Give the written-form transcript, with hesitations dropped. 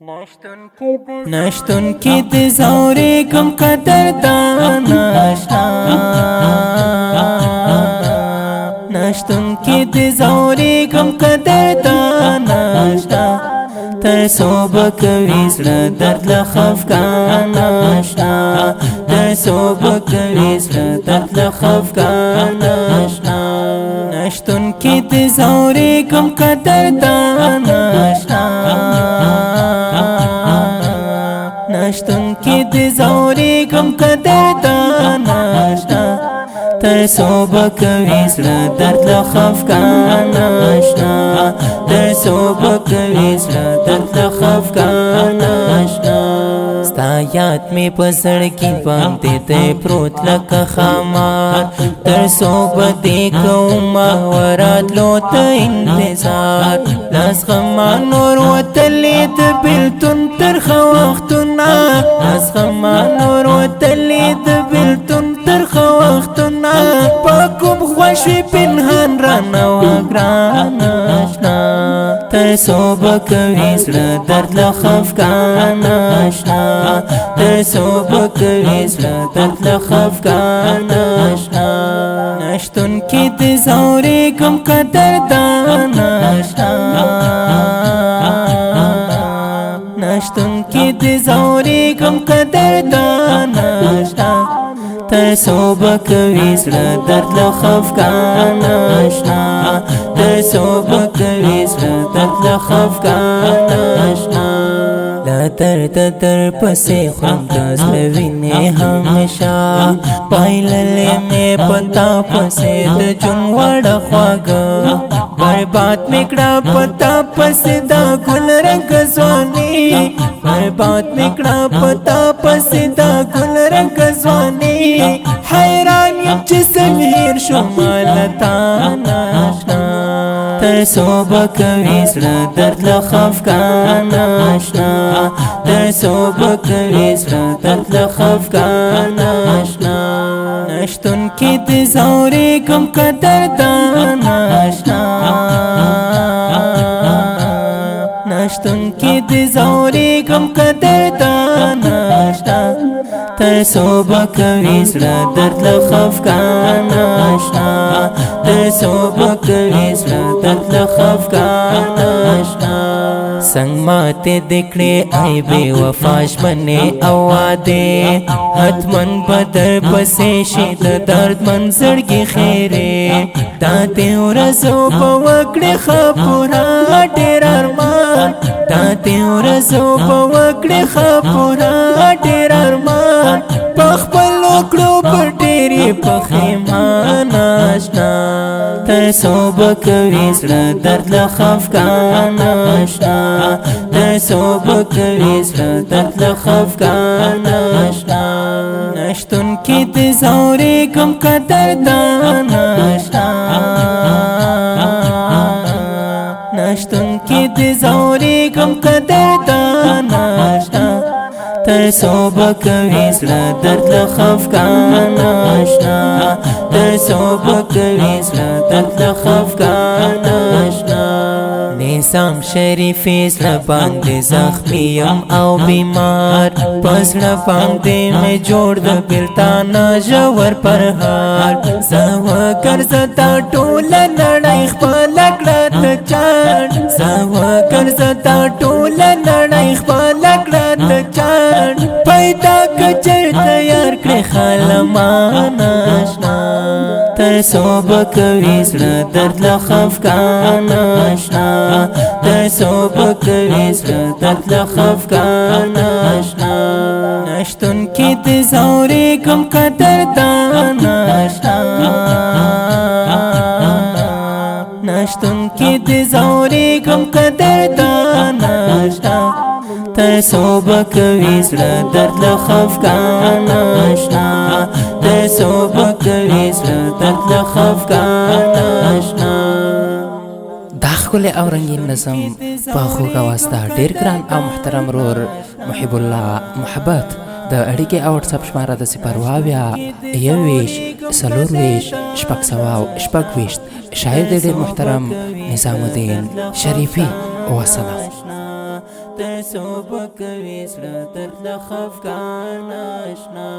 نشتن کی د زوري کم قدر دانا شتا نشتن کی د زوري کم قدر دانا شتا تر صوبک ویسړه درد له خفقان شتا تر صوبک ویسړه درد له خفقان شتا نشتن کی د زوري کم قدر دانا شتا نشتن کی د زوري کم قدر دانا شتا تر صوبک ویسړه درد له خفقان شتا تر صوبک ویسړه درد له خفقان شتا ستا یاد می په زړګي باندې ته پروت لکه خمار تر صوبه دې کوم وراتلو ته انتظار لاس غما نور وتلې د بلتون تر خوختونه لاس غما نور وتلې د بلتون تر خوختونه پاکم خوشی پنهان رانه وګران آشنا تر صوبک ویسړه درد له خفقان آشنا تر صوبک ویسړه درد له خفقان آشنا نشتن کی د زوري کم قدر دانا آشنا نشتن کی د زوري کم قدر دانا آشنا تر صوبک ویسړه درد له خفقان شتا تر صوبک ویسړه درد له خفقان شتا لا درد در پسې خوند زړه وینې همیشه پایللې مې پتا پسې د جون وړه خواږه برباد مې کړه پتا پسې دا ګل رنګ ځواني برباد مې کړه پتا پسې دا ګل رنګ ځواني حیران یم چې څنګه هېر شوم له تا ناشنا تر صوبک ویسړه درد له خفقان شتا تر صوبک ویسړه درد له خفقان شتا نشتن کی د زوري کم قدر دانا شتا نشتن کی د زوري کم قدر دانا شتا تر صوبک ویسړه درد له خفقان شتا تر صوبک ویسړه درد له خفقان شتا څنګه ماته دکړې ای بے وفاش بنې اواده حتمن بدر پسې شي د درد منځړګي خیره دا ته ورځو په وکړې خپورا ډېر ارمان دا ته ورځو په وکړې خپورا ډېر ارمان پخپل وکړو پر ډېرې پښیمان آشنا تر صوبک ویسړه درد له خفقان شتا تر صوبک ویسړه درد له خفقان شتا نشتن کی د زوري کم قدر دانا شتا نشتن کی د زوري کم قدر دانا شتا تر صوبک ویسړه درد له خفقان شتا تر صوبک ویسړه درد له خفقان شتا نظام شریف زړه باندې زخمی یم او بیمار پس زړه باندې مې جوړ د بیلتانه ژور پرهار زه وګرځېدا ټوله نړۍ خپله کړه ته چاڼ زه وګرځېدا ټوله نړۍ خپله کړه ته چاڼ پیدا که چېرته یار کړې خالمان آشنا تر صوبک ویسړه درد له خفقان شتا تر صوبک ویسړه درد له خفقان شتا نشتن کی د زوري کم قدر دانا شتا نشتن کی د زوري کم قدر دانا شتا تر صوبک ویسړه درد له خفقان شتا تر صوبک ویسړه درد له خفقان شتا دا ښکلی او رنګین نظم په خوږ اواز دا ډېر ګران او محترم رور محب الله محبت د اړیکې او وټساپ شماره د 021 شاعر د ډېر محترم نظام الدین شریفي وسلام تسو بکوي زړه درد خفګان آشنا